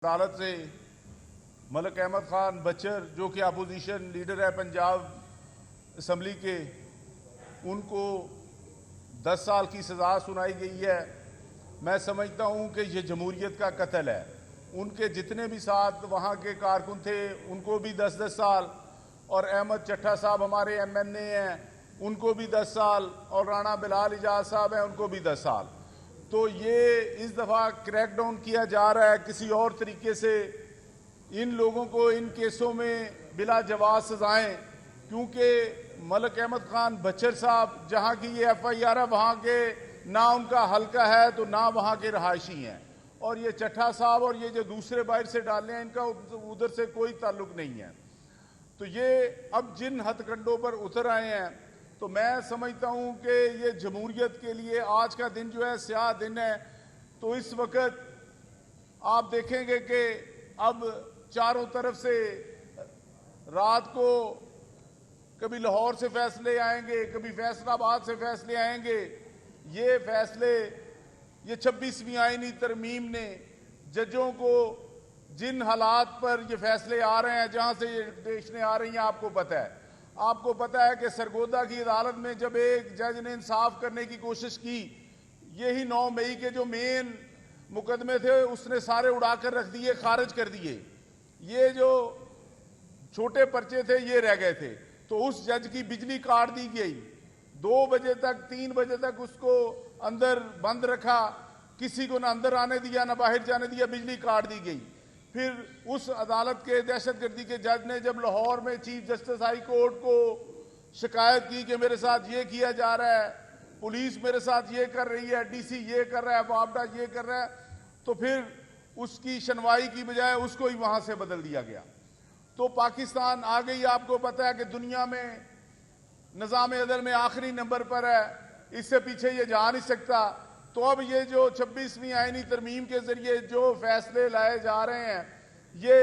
अदालत से मलिक अहमद खान बचर जो कि अपोजिशन लीडर है पंजाब असम्बली के, उनको 10 साल की सज़ा सुनाई गई है। मैं समझता हूं कि ये जमहूरियत का कत्ल है। उनके जितने भी साथ वहां के कारकुन थे उनको भी 10-10 साल, और अहमद चट्टा साहब हमारे MNA हैं उनको भी 10 साल, और राणा बिलाल इजाज साहब हैं उनको भी 10 साल। तो ये इस दफ़ा क्रैकडाउन किया जा रहा है किसी और तरीके से। इन लोगों को इन केसों में बिला जवाब सजाएं, क्योंकि मलिक अहमद खान बचर साहब जहां की ये FIR है वहां के ना उनका हल्का है तो ना वहां के रहायशी हैं, और ये चट्टा साहब और ये जो दूसरे बाहर से डाले हैं इनका उधर से कोई ताल्लुक नहीं है। तो ये अब जिन हथकंडों पर उतर आए हैं, तो मैं समझता हूं कि ये जमहूरियत के लिए आज का दिन जो है स्याह दिन है। तो इस वक्त आप देखेंगे कि अब चारों तरफ से रात को कभी लाहौर से फैसले आएंगे, कभी फैसलाबाद से फैसले आएंगे। ये फैसले, ये 26वीं आईनी तरमीम ने जजों को जिन हालात पर ये फैसले आ रहे हैं, जहां से ये डिक्टेशनें आ रही हैं, आपको पता है कि सरगोदा की अदालत में जब एक जज ने इंसाफ करने की कोशिश की, यही 9 मई के जो मेन मुकदमे थे उसने सारे उड़ाकर रख दिए, खारिज कर दिए। ये जो छोटे पर्चे थे ये रह गए थे। तो उस जज की बिजली काट दी गई, 2 बजे तक 3 बजे तक उसको अंदर बंद रखा, किसी को ना अंदर आने दिया ना बाहर जाने दिया, बिजली काट दी गई। फिर उस अदालत के दहशतगर्दी के जज ने जब लाहौर में चीफ जस्टिस हाई कोर्ट को शिकायत की कि मेरे साथ ये किया जा रहा है, पुलिस मेरे साथ ये कर रही है, DC ये कर रहा है, वापडा ये कर रहा है, तो फिर उसकी सुनवाई की बजाय उसको ही वहां से बदल दिया गया। तो पाकिस्तान आ गई, आपको पता है कि दुनिया में निज़ाम अदल में आखिरी नंबर पर है, इससे पीछे ये जा नहीं सकता। तो अब ये जो 26वीं आईनी तरमीम के जरिए जो फैसले लाए जा रहे हैं, ये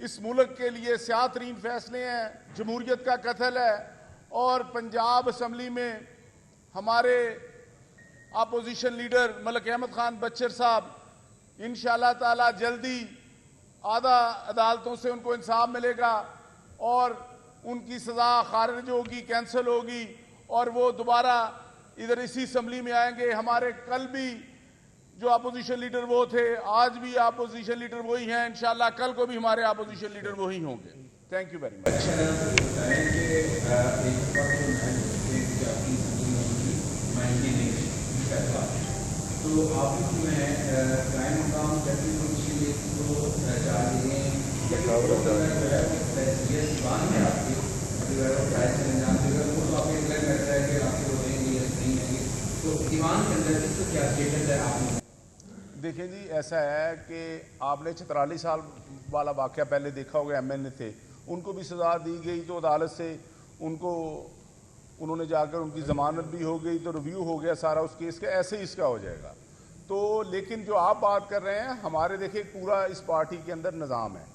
इस मुल्क के लिए स्याह तरीन फैसले हैं, जमहूरियत का कत्ल है। और पंजाब असम्बली में हमारे अपोजिशन लीडर मलिक अहमद खान बचर साहब इंशाअल्लाह ताला जल्दी आधा अदालतों से उनको इंसाफ मिलेगा और उनकी सज़ा खारिज होगी, कैंसिल होगी, और वो दोबारा इधर इसी असम्बली में आएंगे। हमारे कल भी जो अपोजिशन लीडर वो थे, आज भी अपोजिशन लीडर वही हैं, इंशाल्लाह कल को भी हमारे अपोजिशन लीडर वही होंगे। Thank you very much. तो आप इसमें क्राइम अकाउंट देखिए जी, ऐसा है कि आपने 44 साल वाला वाक़या पहले देखा होगा, MNA थे, उनको भी सज़ा दी गई, तो अदालत से उन्होंने जाकर उनकी ज़मानत भी हो गई, तो रिव्यू हो गया सारा उस केस का, ऐसे ही इसका हो जाएगा। तो लेकिन जो आप बात कर रहे हैं, हमारे देखिए पूरा इस पार्टी के अंदर निज़ाम है,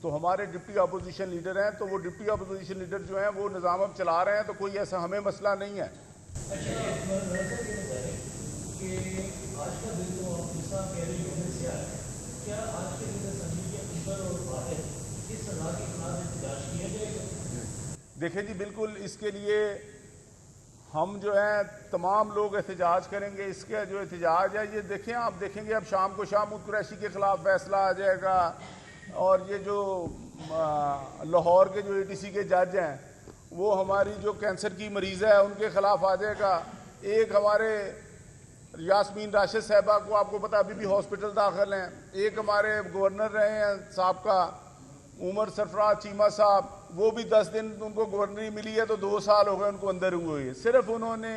तो हमारे डिप्टी अपोजिशन लीडर हैं, तो वो डिप्टी अपोजिशन लीडर जो हैं वो निज़ाम अब चला रहे हैं, तो कोई ऐसा हमें मसला नहीं है। देखिए जी, बिल्कुल इसके लिए हम जो है तमाम लोग एहतजाज करेंगे। इसका जो एहतजाज है ये देखें, आप देखेंगे अब शाम को शाह महमूद कुरैशी के खिलाफ फैसला आ जाएगा, और ये जो लाहौर के जो ATC के जज हैं वो हमारी जो कैंसर की मरीज़ है उनके खिलाफ आ जाएगा। एक हमारे यास्मीन राशिद साहबा को आपको पता अभी भी हॉस्पिटल दाखिल हैं। एक हमारे गवर्नर रहे हैं साबका उमर सरफराज चीमा साहब, वो भी 10 दिन उनको गवर्नरी मिली है, तो 2 साल हो गए उनको अंदर हुए। सिर्फ उन्होंने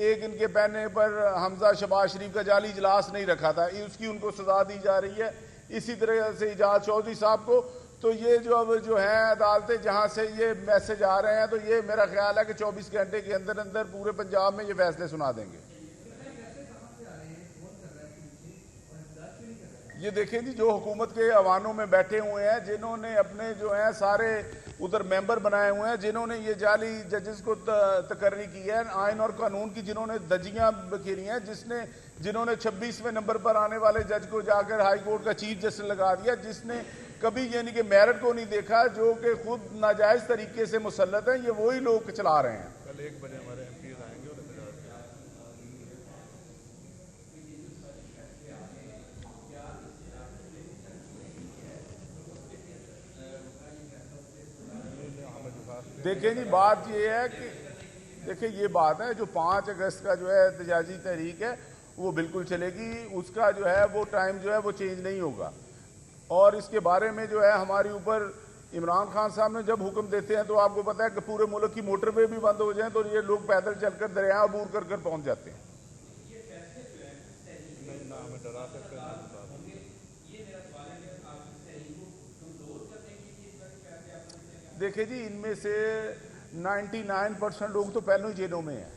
एक इनके बहने पर हमजा शहबाज शरीफ का जाली इजलास नहीं रखा था, उसकी उनको सजा दी जा रही है। इसी तरह से इजाज चौधरी साहब को। तो ये जो अब जो है अदालतें जहाँ से ये मैसेज आ रहे हैं, तो ये मेरा ख्याल है कि 24 घंटे के अंदर अंदर पूरे पंजाब में ये फैसले सुना देंगे। ये देखें जी, जो हुकूमत के अवानों में बैठे हुए हैं, जिन्होंने अपने जो हैं सारे उधर मेंबर बनाए हुए हैं, जिन्होंने ये जाली जजेस को तकर्री की है, आइन और कानून की जिन्होंने दजियां बखेरी हैं, जिन्होंने 26वें नंबर पर आने वाले जज को जाकर हाई कोर्ट का चीफ जस्टिस लगा दिया, जिसने कभी यानी कि मेरिट को नहीं देखा, जो कि खुद नाजायज तरीके से मुसल्लत हैं, ये वही लोग चला रहे हैं। कल 1 बजे हमारे MP आएंगे और देखें जी, बात ये है कि देखिए ये बात है, जो 5 अगस्त का जो है एहतजाजी तहरीक है वो बिल्कुल चलेगी, उसका जो है वो टाइम जो है वो चेंज नहीं होगा। और इसके बारे में जो है हमारे ऊपर इमरान खान साहब ने जब हुक्म देते हैं तो आपको पता है कि पूरे मुल्क की मोटरवे भी बंद हो जाए तो ये लोग पैदल चलकर दरिया अबूर कर कर पहुंच जाते हैं। नहीं ना हमें डरा सकते हैं। देखिए जी, इनमें से 99% लोग तो पहले ही जेलों में हैं,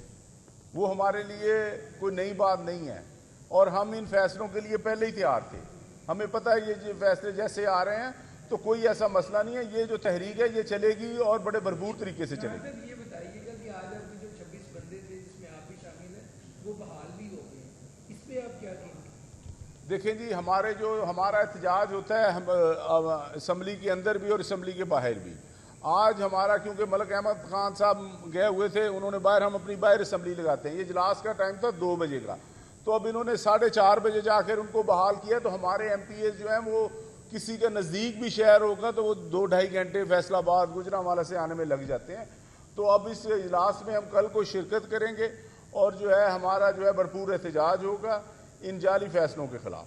वो हमारे लिए कोई नई बात नहीं है और हम इन फैसलों के लिए पहले ही तैयार थे। हमें पता है ये फैसले जैसे आ रहे हैं तो कोई ऐसा मसला नहीं है, ये जो तहरीक है ये चलेगी और बड़े भरपूर तरीके से चलेगी। ये बताइएगा कि आज आपके जो 26 बंदे थे जिसमें आप भी शामिल हैं वो बहाल भी हो गए, इस पे आप क्या कहेंगे? देखें जी, हमारा एहतजाज होता है असम्बली के अंदर भी और असम्बली के बाहर भी। आज हमारा, क्योंकि मलिक अहमद खान साहब गए हुए थे, उन्होंने बाहर, हम अपनी बाहर असम्बली लगाते हैं, ये इजलास का टाइम था 2 बजे का, तो अब इन्होंने 4:30 बजे जाकर उनको बहाल किया। तो हमारे MPA जो हैं वो किसी का नज़दीक भी शहर होगा तो वो 2-2.5 घंटे फैसलाबाद गुजरांवाला से आने में लग जाते हैं। तो अब इस इजलास में हम कल को शिरकत करेंगे और जो है हमारा जो है भरपूर एहतजाज होगा इन जाली फैसलों के खिलाफ।